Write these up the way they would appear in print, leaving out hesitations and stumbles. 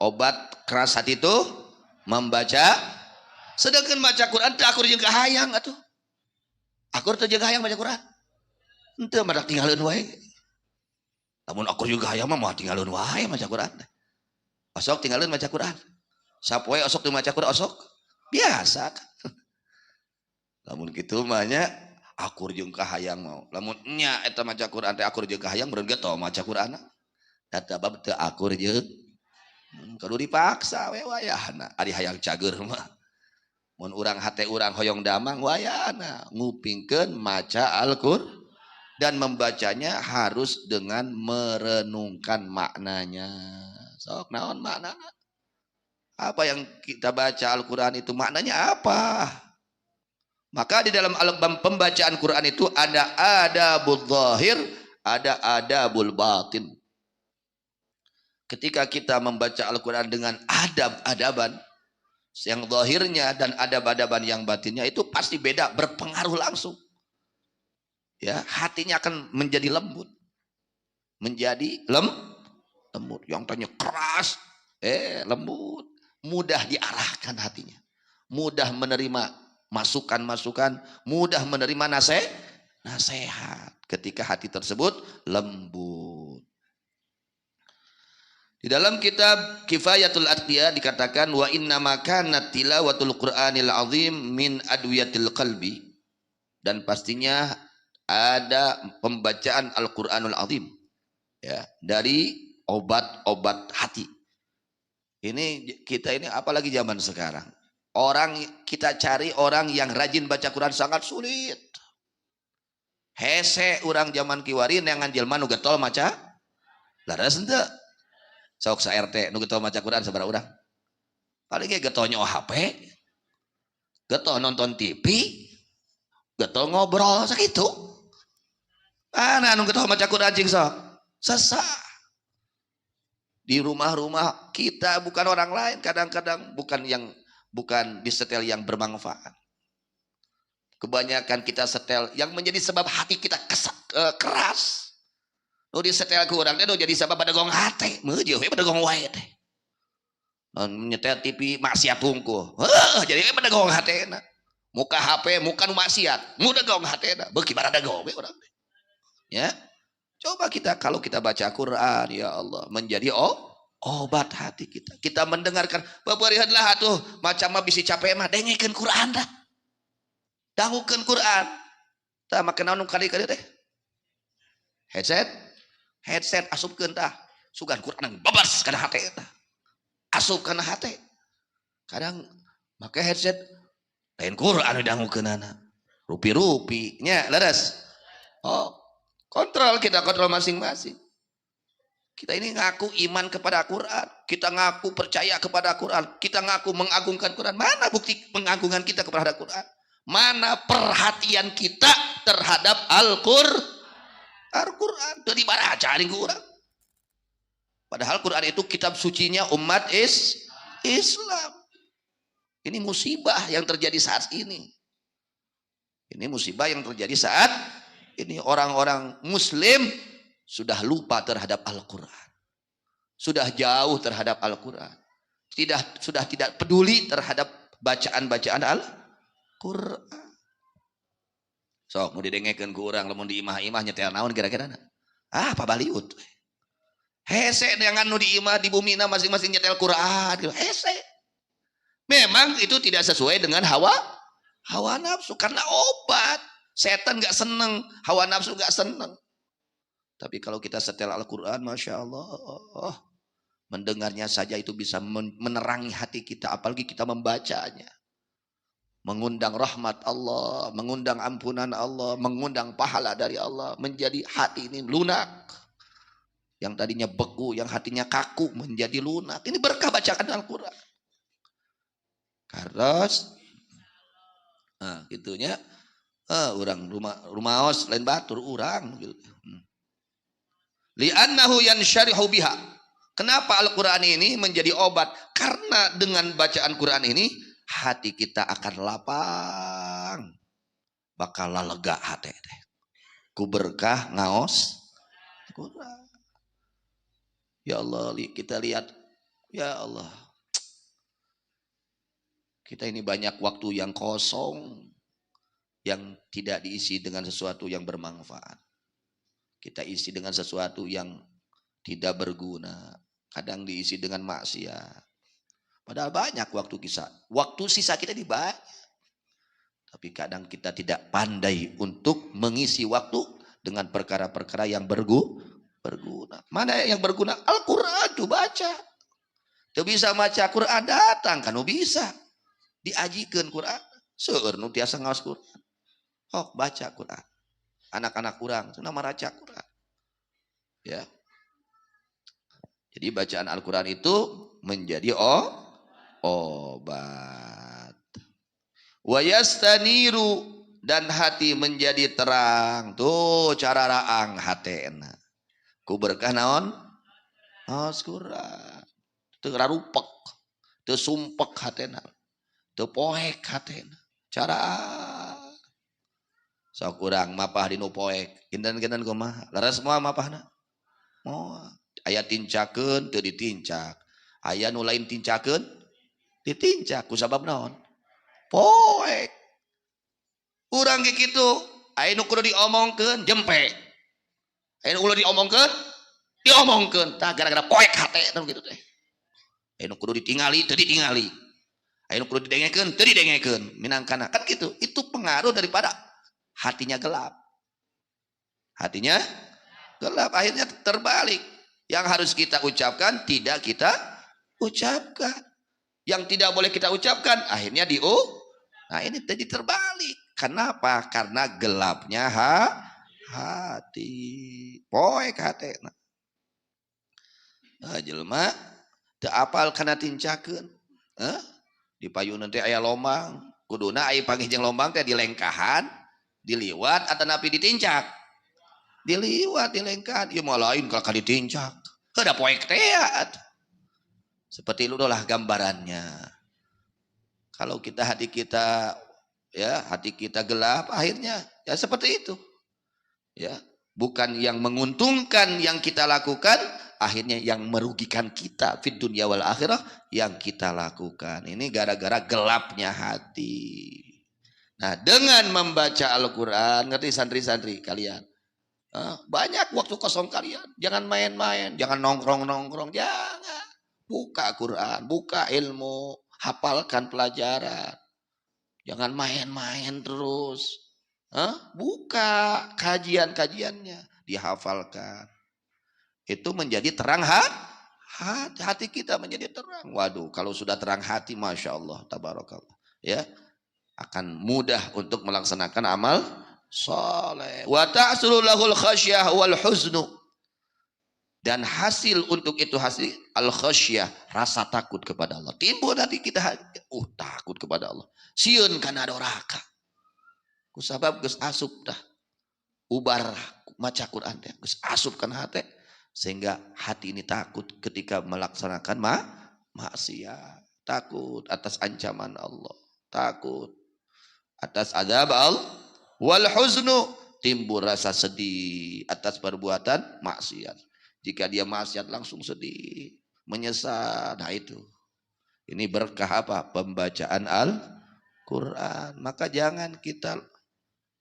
Obat keras hati itu membaca. Sedangkan baca Quran teh akur jeung kahayang atuh. Akur teh jeung kahayang baca Quran. Henteu madak tinggalkeun wae. Lamun akur jeung kahayang mah moal tinggalkeun wae baca Quran. Osok tinggalkeun baca Quran. Sapoe osok teu maca Quran osok. Biasa kan. Lamun kitu mah nya akur jeung kahayang mau. Lamun nya eta maca Quran teh akur jeung kahayang beurang ge maca Quran. Eta bab teu akur jeung kudu dipaksa we wayahna. Ari hayang cager mah. Mun urang hate urang hoyong damang wayana ngupingkeun maca Al-Qur'an dan membacanya harus dengan merenungkan maknanya. Sok naon maknana? Apa yang kita baca Al-Qur'an itu maknanya apa? Maka di dalam pembacaan Quran itu ada adabul zahir, ada adabul batin. Ketika kita membaca Al-Qur'an dengan adab-adaban yang zahirnya dan adab-adaban yang batinnya itu pasti beda, berpengaruh langsung. Ya, hatinya akan menjadi lembut. Menjadi lembut. Yang tanya keras, lembut. Mudah diarahkan hatinya. Mudah menerima masukan-masukan, mudah menerima nasihat. Ketika hati tersebut lembut. Di dalam kitab Kifayatul Atqiya dikatakan wa inna ma kanat tilawatul Qur'anil azim min adwiyatil qalbi, dan pastinya ada pembacaan Al-Qur'anul azim ya dari obat-obat hati. Ini kita ini apalagi zaman sekarang. Orang kita cari orang yang rajin baca Quran sangat sulit. Hese orang zaman kiwarin yang jelema nu getol maca laras henteu. Sok sa RT nu getol maca Quran sabaraha urang? Paling ge getol nyoh HP, getol nonton TV, getol ngobrol sakitu. Ana nu getol maca Quran cing sok? Sesa. Di rumah-rumah kita bukan orang lain, kadang-kadang bukan disetel yang bermanfaat. Kebanyakan kita setel yang menjadi sebab hati kita keras. Nu disetel ku urang teh nu jadi sabab pada gong hate, meujeuh we pada gong wae teh. Nyetel TV maksiat hungkul. Jadi we pada gong hatena. Muka HP, muka nu maksiat, muda gong hatena. Beuki barada gong we urang teh. Ya. Coba kita kalau kita baca Quran ya Allah menjadi obat hati kita. Kita mendengarkan babarihanlah atuh macam mah bisi capek mah dengekeun Quran dah. Dangukeun Quran. Tah make naon kali-kali teh? Headset asupkeun tah. Sugan Quran babas kana hate tah. Asup kana hate. Kadang make headset lain Quran dangukeunana. Rupi-rupi nya leres. Kontrol masing-masing. Kita ini ngaku iman kepada Quran, kita ngaku percaya kepada Quran, kita ngaku mengagungkan Quran. Mana bukti pengagungan kita kepada Quran? Mana perhatian kita terhadap Al-Quran? Itu dibaca hari Quran. Padahal Quran itu kitab sucinya umat Islam. Ini musibah yang terjadi saat ini. Ini musibah yang terjadi saat ini, orang-orang Muslim sudah lupa terhadap Al-Quran. Sudah jauh terhadap Al-Quran. Sudah tidak peduli terhadap bacaan-bacaan Al-Quran. Sok mau didengekeun ku urang lamun di imah-imah nyetel naon kira-kira? Apa baliut? Hese dengan nu di imah di bumina masing-masing nyetel Quran. Hese. Memang itu tidak sesuai dengan hawa nafsu karena obat. Setan gak seneng, hawa nafsu gak seneng. Tapi kalau kita setel Al-Quran, Masya Allah, mendengarnya saja itu bisa menerangi hati kita, apalagi kita membacanya. Mengundang rahmat Allah, mengundang ampunan Allah, mengundang pahala dari Allah, menjadi hati ini lunak. Yang tadinya beku, yang hatinya kaku, menjadi lunak. Ini berkah bacaan Al-Quran. Karos, nah gitunya. Urang rumaos lain batur urang gitu. Li'annahu yansyarihu biha. Kenapa Al-Qur'an ini menjadi obat? Karena dengan bacaan Quran ini hati kita akan lapang. Bakal lega hati teh. Ku berkah ngaos Quran. Ya Allah, kita lihat Ya Allah, kita ini banyak waktu yang kosong, yang tidak diisi dengan sesuatu yang bermanfaat. Kita isi dengan sesuatu yang tidak berguna. Kadang diisi dengan maksiat. Padahal banyak waktu sisa kita di banyak. Tapi kadang kita tidak pandai untuk mengisi waktu dengan perkara-perkara yang berguna. Mana yang berguna? Al-Quran tuh baca. Tuh bisa baca Quran, datang kan bisa. Diajikan Quran. Seueur nu tiasa ngaos Quran. Oh, baca Quran. Anak-anak kurang, itu nama raca Quran. Ya. Jadi bacaan Al-Quran itu menjadi obat. Wa yastaniru, dan hati menjadi terang. Tuh cara raang hatena. Ku berkah naon? Quran. Teu rarupek, teu sumpek hatena. Teu poek hatena. Cara sok urang mapah dinu poek. Kinten-kinten kumaha? Laras moal mapahna? Moal. Aya tincakeun teu ditincak. Aya nu lain tincakeun ditincak ku sabab naon? Poek. Urang ge kitu, aya nu kudu diomongkeun jempe. Aya nu kudu diomongkeun tah gara-gara poek hate tah kitu teh. Aya nu kudu ditingali teu ditingali. Aya nu kudu didengekeun teu didengekeun. Minangkana kan gitu. Itu pengaruh daripada hatinya gelap. Hatinya gelap, akhirnya terbalik. Yang harus kita ucapkan tidak kita ucapkan. Yang tidak boleh kita ucapkan akhirnya nah ini jadi terbalik. Kenapa? Karena gelapnya hati. Poek hati. Nah, jelema teu apal kana tincakeun. Di payunan teh aya lombang, kuduna aya panggih jeung lombang teh dilengkahan, diliwat atau napi ditincak. Diliwat, dilengkahan, ieu mah lain kalau ditincak. Heuda poek teh. Seperti itu lah gambarannya. Kalau hati kita gelap, akhirnya ya seperti itu. Ya, bukan yang menguntungkan yang kita lakukan, akhirnya yang merugikan kita fid dunya wal akhirah yang kita lakukan. Ini gara-gara gelapnya hati. Nah, dengan membaca Al-Quran, ngerti santri-santri kalian? Banyak waktu kosong kalian. Jangan main-main, jangan nongkrong-nongkrong, jangan. Buka Quran, buka ilmu, hafalkan pelajaran. Jangan main-main terus. Buka kajian-kajiannya, dihafalkan. Itu menjadi terang hati kita menjadi terang. Waduh, kalau sudah terang hati, masya Allah, tabarakallah. Ya, akan mudah untuk melaksanakan amal soleh. Wa ta'sulu lahul khasyah wal huznu. Dan hasil untuk itu hasil al-khasyah, rasa takut kepada Allah. Timbul nanti kita takut kepada Allah. Sieun kana doraka. Kusabab geus asup dah. Ubar maca Quran teh geus asup kana hate sehingga hati ini takut ketika melaksanakan maksiat. Takut atas ancaman Allah. Takut atas azab Allah. Wal huznu, timbul rasa sedih atas perbuatan maksiat. Jika dia maksiat langsung sedih, menyesal. Nah itu. Ini berkah apa? Pembacaan Al-Quran. Maka jangan kita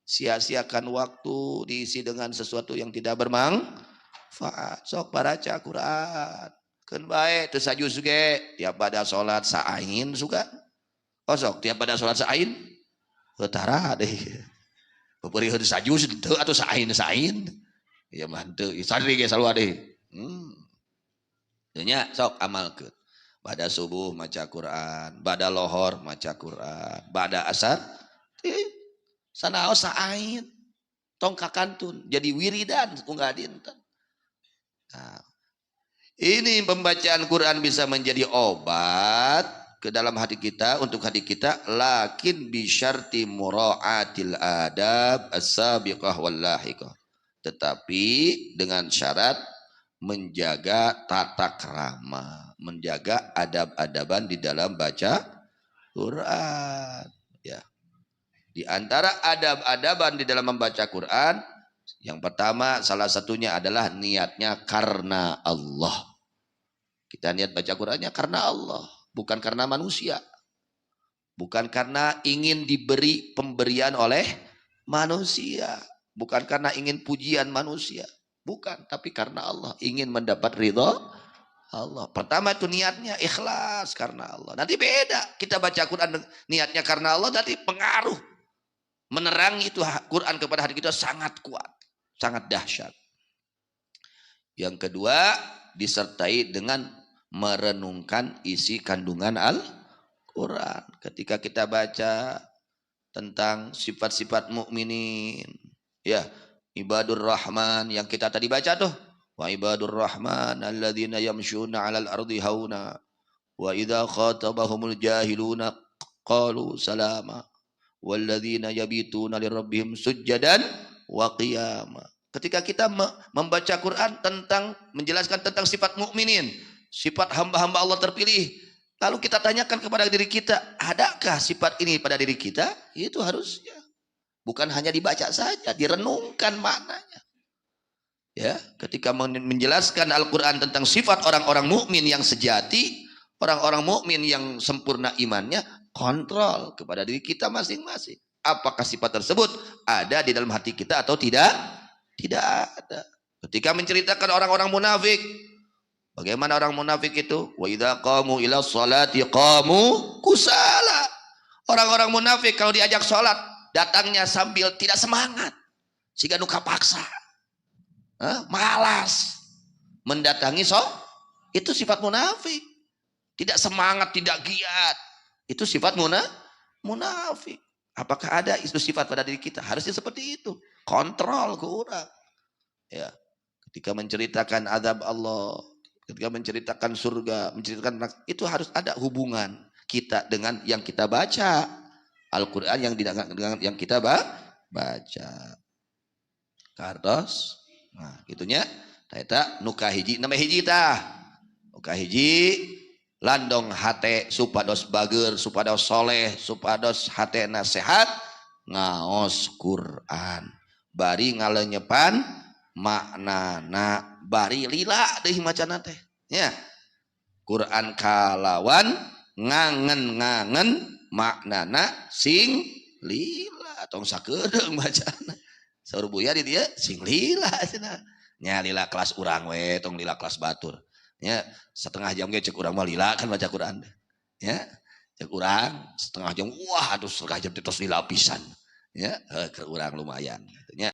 sia-siakan waktu diisi dengan sesuatu yang tidak bermanfaat. Sok baca Quran. Kan baik. Terus sajus juga. Tiap pada sholat sa'ain suka. Oh sok tiap pada sholat sa'ain. Ketara deh. Beperi sajus atau sa'ain. Ya mantep, sadri ge selalu ade. Nya sok amalkeun. Bada subuh maca Quran, bada lohor maca Quran, bada asar sanaos saain. Tong kakantun jadi wiridan unggal dinten. Nah, ini pembacaan Quran bisa menjadi obat ke dalam hati kita, untuk hati kita, lakin bi syarti muraatil adab as-sabiqah wal lahiqah. Tetapi dengan syarat menjaga tata krama, menjaga adab-adaban di dalam baca Quran. Ya. Di antara adab-adaban di dalam membaca Quran, yang pertama salah satunya adalah niatnya karena Allah. Kita niat baca Qurannya karena Allah, bukan karena manusia. Bukan karena ingin diberi pemberian oleh manusia. Bukan karena ingin pujian manusia. Bukan, tapi karena Allah. Ingin mendapat ridho Allah. Pertama itu niatnya ikhlas karena Allah. Nanti beda. Kita baca Quran niatnya karena Allah, nanti pengaruh. Menerangi itu Quran kepada hati kita sangat kuat. Sangat dahsyat. Yang kedua, disertai dengan merenungkan isi kandungan Al-Quran. Ketika kita baca tentang sifat-sifat mukminin, ya, ibadur rahman yang kita tadi baca tuh, wa ibadur rahman alladzina yamshuna 'alal ardi hauna wa idza khatabahumul jahiluna qalu salama walladzina yabituna lirabbihim sujjadan wa qiyama. Ketika kita membaca Quran tentang menjelaskan tentang sifat mukminin, sifat hamba-hamba Allah terpilih, lalu kita tanyakan kepada diri kita, adakah sifat ini pada diri kita? Itu harusnya bukan hanya dibaca saja, direnungkan maknanya. Ya, ketika menjelaskan Al-Quran tentang sifat orang-orang mukmin yang sejati, orang-orang mukmin yang sempurna imannya, kontrol kepada diri kita masing-masing. Apakah sifat tersebut ada di dalam hati kita atau tidak? Tidak ada. Ketika menceritakan orang-orang munafik, bagaimana orang munafik itu? Wa idza qamu ila sholati qamu kusala. Orang-orang munafik kalau diajak sholat, datangnya sambil tidak semangat, sehingga nuka paksa, malas mendatangi itu sifat munafik. Tidak semangat, tidak giat, itu sifat munafik. Apakah ada itu sifat pada diri kita? Harusnya seperti itu. Kontrol kurang. Ya, ketika menceritakan azab Allah, ketika menceritakan surga, menceritakan itu harus ada hubungan kita dengan yang kita baca. Al-Quran dengan yang kita baca. Kartos. Nah, gitunya. Taeta nuka hiji, nama hiji tah. Nuka hiji landong hate supados bager, supados soleh, supados hatena sehat, ngaos Quran. Bari ngalenyepan maknana, bari lila deui macana teh. Ya. Quran kalawan ngangen-ngangen maknana sing lila, tong sakedeung bacana. Saur buya di dieu sing lila cenah. Nya lila kelas urang we, tong lila kelas batur. Ya, setengah jam ge cek urang mah lila kan baca Quran. Ya, cek urang setengah jam, wah aduh setengah jam tos lila pisan. Ya, ke urang lumayan.